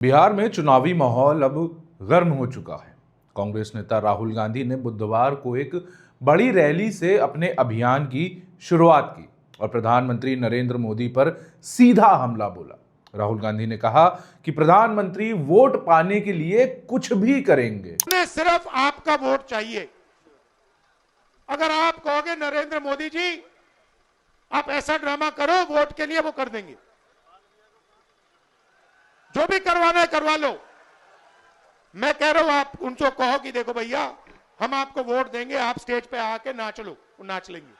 बिहार में चुनावी माहौल अब गर्म हो चुका है। कांग्रेस नेता राहुल गांधी ने बुधवार को एक बड़ी रैली से अपने अभियान की शुरुआत की और प्रधानमंत्री नरेंद्र मोदी पर सीधा हमला बोला। राहुल गांधी ने कहा कि प्रधानमंत्री वोट पाने के लिए कुछ भी करेंगे। हमें सिर्फ आपका वोट चाहिए। अगर आप कहोगे नरेंद्र मोदी जी आप ऐसा ड्रामा करो वोट के लिए, वो कर देंगे। जो भी करवाना है करवा लो। मैं कह रहा हूं आप उनको कहो कि देखो भैया हम आपको वोट देंगे, आप स्टेज पे आके नाच लो, वो नाच लेंगे।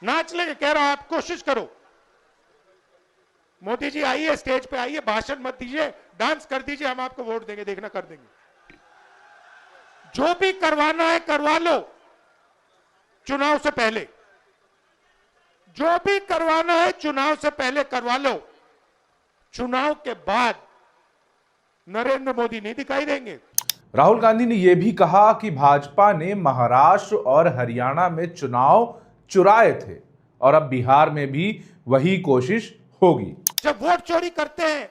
नाच लेंगे, कह रहा हूं आप कोशिश करो। मोदी जी आइए, स्टेज पे आइए, भाषण मत दीजिए, डांस कर दीजिए, हम आपको वोट देंगे, देखना कर देंगे। जो भी करवाना है करवा लो चुनाव से पहले। जो भी करवाना है चुनाव से पहले करवा लो। चुनाव के बाद नरेंद्र मोदी नहीं दिखाई देंगे। राहुल गांधी ने यह भी कहा कि भाजपा ने महाराष्ट्र और हरियाणा में चुनाव चुराए थे और अब बिहार में भी वही कोशिश होगी। जब वोट चोरी करते हैं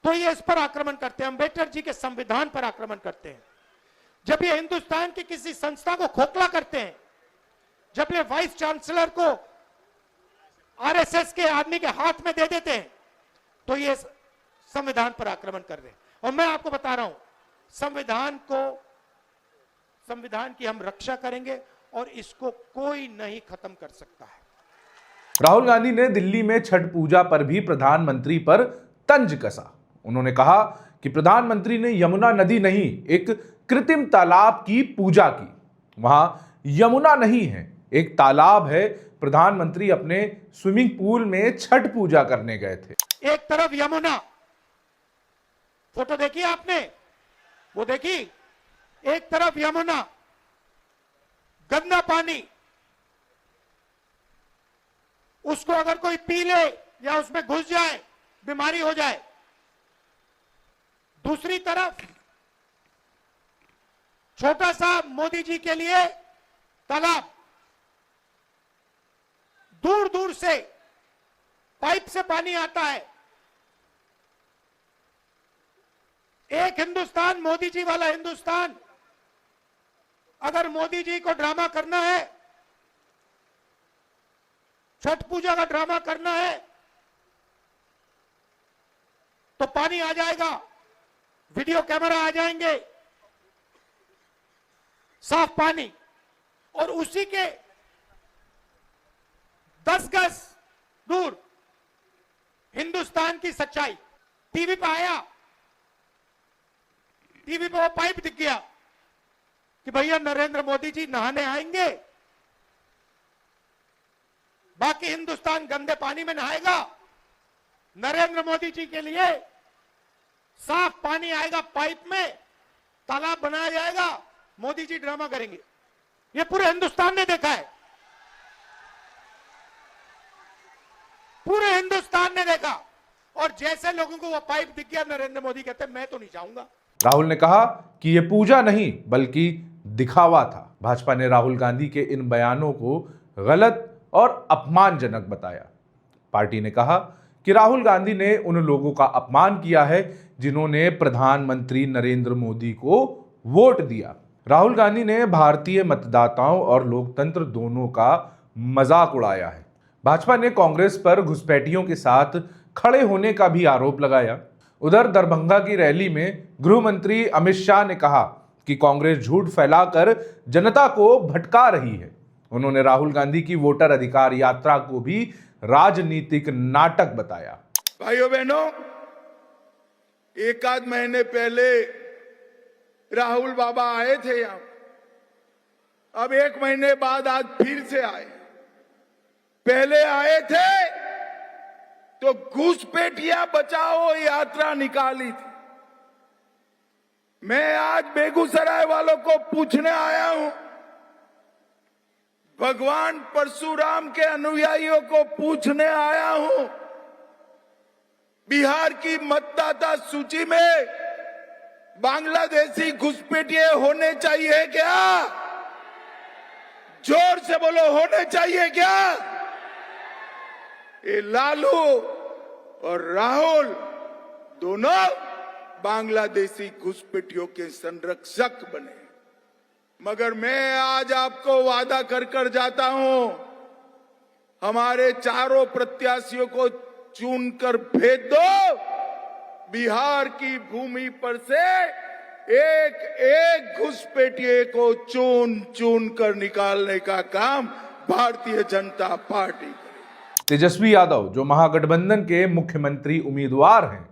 तो ये इस पर आक्रमण करते हैं, अंबेडकर जी के संविधान पर आक्रमण करते हैं। जब ये हिंदुस्तान की किसी संस्था को खोखला करते हैं, जब ये वाइस चांसलर को आरएसएस के आदमी के हाथ में दे देते हैं, तो ये संविधान पर आक्रमण कर रहे हैं। और मैं आपको बता रहा हूं, संविधान की हम रक्षा करेंगे और इसको कोई नहीं खत्म कर सकता है। राहुल गांधी ने दिल्ली में छठ पूजा पर भी प्रधानमंत्री पर तंज कसा। उन्होंने कहा कि प्रधानमंत्री ने यमुना नदी नहीं, एक कृत्रिम तालाब की पूजा की। वहां यमुना नहीं है, एक तालाब है। प्रधानमंत्री अपने स्विमिंग पूल में छठ पूजा करने गए थे। एक तरफ यमुना, फोटो देखी आपने, वो देखी, एक तरफ यमुना, गंदा पानी, उसको अगर कोई पी ले या उसमें घुस जाए बीमारी हो जाए। दूसरी तरफ छोटा सा मोदी जी के लिए तालाब, दूर दूर से पाइप से पानी आता है। एक हिंदुस्तान, मोदी जी वाला हिंदुस्तान। अगर मोदी जी को ड्रामा करना है, छठ पूजा का ड्रामा करना है, तो पानी आ जाएगा, वीडियो कैमरा आ जाएंगे, साफ पानी। और उसी के 10 गज दूर हिंदुस्तान की सच्चाई। टीवी पे आया, टीवी पे वो पाइप दिख गया कि भैया नरेंद्र मोदी जी नहाने आएंगे, बाकी हिंदुस्तान गंदे पानी में नहाएगा। नरेंद्र मोदी जी के लिए साफ पानी आएगा, पाइप में तालाब बनाया जाएगा, मोदी जी ड्रामा करेंगे। ये पूरे हिंदुस्तान ने देखा है, पूरे हिंदुस्तान ने देखा। और जैसे लोगों को वो पाइप दिख गया, नरेंद्र मोदी कहते मैं तो नहीं जाऊंगा। राहुल ने कहा कि यह पूजा नहीं बल्कि दिखावा था। भाजपा ने राहुल गांधी के इन बयानों को गलत और अपमानजनक बताया। पार्टी ने कहा कि राहुल गांधी ने उन लोगों का अपमान किया है जिन्होंने प्रधानमंत्री नरेंद्र मोदी को वोट दिया। राहुल गांधी ने भारतीय मतदाताओं और लोकतंत्र दोनों का मजाक उड़ाया है। भाजपा ने कांग्रेस पर घुसपैठियों के साथ खड़े होने का भी आरोप लगाया। उधर दरभंगा की रैली में गृह मंत्री अमित शाह ने कहा कि कांग्रेस झूठ फैलाकर जनता को भटका रही है। उन्होंने राहुल गांधी की वोटर अधिकार यात्रा को भी राजनीतिक नाटक बताया। भाइयों बहनों, एक आध महीने पहले राहुल बाबा आए थे यहां, अब एक महीने बाद आज फिर से आए। पहले आए थे तो घुसपैठिया बचाओ यात्रा निकाली थी। मैं आज बेगूसराय वालों को पूछने आया हूं, भगवान परशुराम के अनुयायियों को पूछने आया हूं, बिहार की मतदाता सूची में बांग्लादेशी घुसपैठिए होने चाहिए क्या? जोर से बोलो, होने चाहिए क्या? ये लालू और राहुल दोनों बांग्लादेशी घुसपैठियों के संरक्षक बने। मगर मैं आज आपको वादा कर कर जाता हूं, हमारे चारों प्रत्याशियों को चुनकर भेज दो। बिहार की भूमि पर से एक एक घुसपैठिए को चुन चुन कर निकालने का काम भारतीय जनता पार्टी करेगी। तेजस्वी यादव जो महागठबंधन के मुख्यमंत्री उम्मीदवार हैं,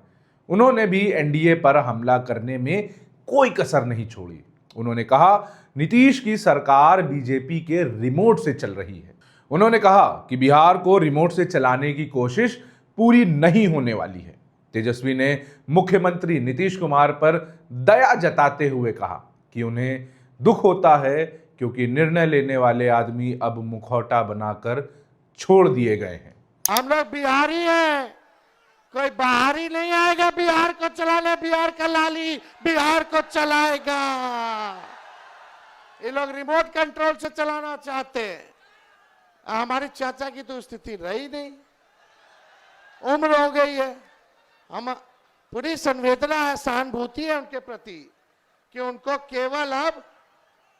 उन्होंने भी एनडीए पर हमला करने में कोई कसर नहीं छोड़ी। उन्होंने कहा नीतीश की सरकार बीजेपी के रिमोट से चल रही है। उन्होंने कहा कि बिहार को रिमोट से चलाने की कोशिश पूरी नहीं होने वाली है। तेजस्वी ने मुख्यमंत्री नीतीश कुमार पर दया जताते हुए कहा कि उन्हें दुख होता है क्योंकि निर्णय लेने वाले आदमी अब मुखौटा बनाकर छोड़ दिए गए हैं। हम लोग बिहारी हैं, कोई बाहरी नहीं आएगा बिहार को चलाने। बिहार का लाली बिहार को चलाएगा। ये लोग रिमोट कंट्रोल से चलाना चाहते हैं। हमारे चाचा की तो स्थिति रही नहीं, उम्र हो गई है। हम पूरी संवेदना है, सहानुभूति है उनके प्रति कि उनको केवल अब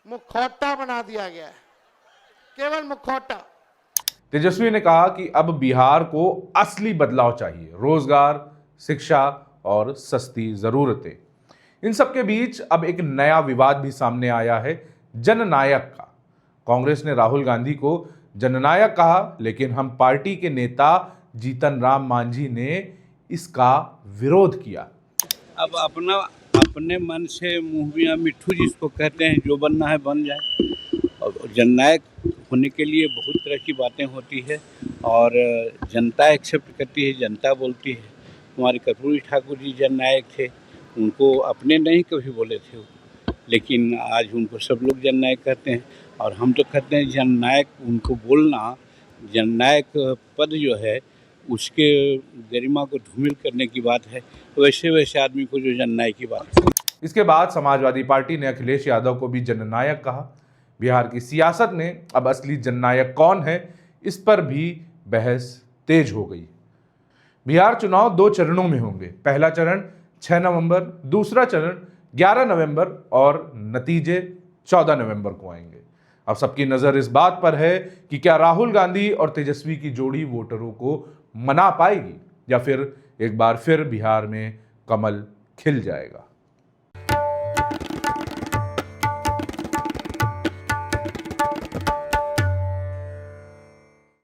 मुखौटा बना दिया गया है, केवल मुखौटा। तेजस्वी ने कहा कि अब बिहार को असली बदलाव चाहिए, रोजगार, शिक्षा और सस्ती जरूरतें। इन सब के बीच अब एक नया विवाद भी सामने आया है, जननायक का। कांग्रेस ने राहुल गांधी को जननायक कहा, लेकिन हम पार्टी के नेता जीतन राम मांझी ने इसका विरोध किया। अब अपने मन से मुंह मियां मिट्ठू जिसको कहते हैं, जो बनना है बन जाए। और जननायक होने के लिए बहुत तरह की बातें होती है और जनता एक्सेप्ट करती है, जनता बोलती है। हमारे कर्पूरी ठाकुर जी जननायक थे, उनको अपने नहीं कभी बोले थे, लेकिन आज उनको सब लोग जननायक कहते हैं। और हम तो कहते हैं जननायक, उनको बोलना जननायक पद जो है उसके गरिमा को धूमिल करने की बात है। वैसे आदमी को जो जननायक की बात है। इसके बाद समाजवादी पार्टी ने अखिलेश यादव को भी जननायक कहा। बिहार की सियासत में अब असली जननायक कौन है, इस पर भी बहस तेज हो गई। बिहार चुनाव 2 चरणों में होंगे। पहला चरण 6 नवंबर, दूसरा चरण 11 नवंबर और नतीजे 14 नवंबर को आएंगे। अब सबकी नजर इस बात पर है कि क्या राहुल गांधी और तेजस्वी की जोड़ी वोटरों को मना पाएगी या फिर एक बार फिर बिहार में कमल खिल जाएगा।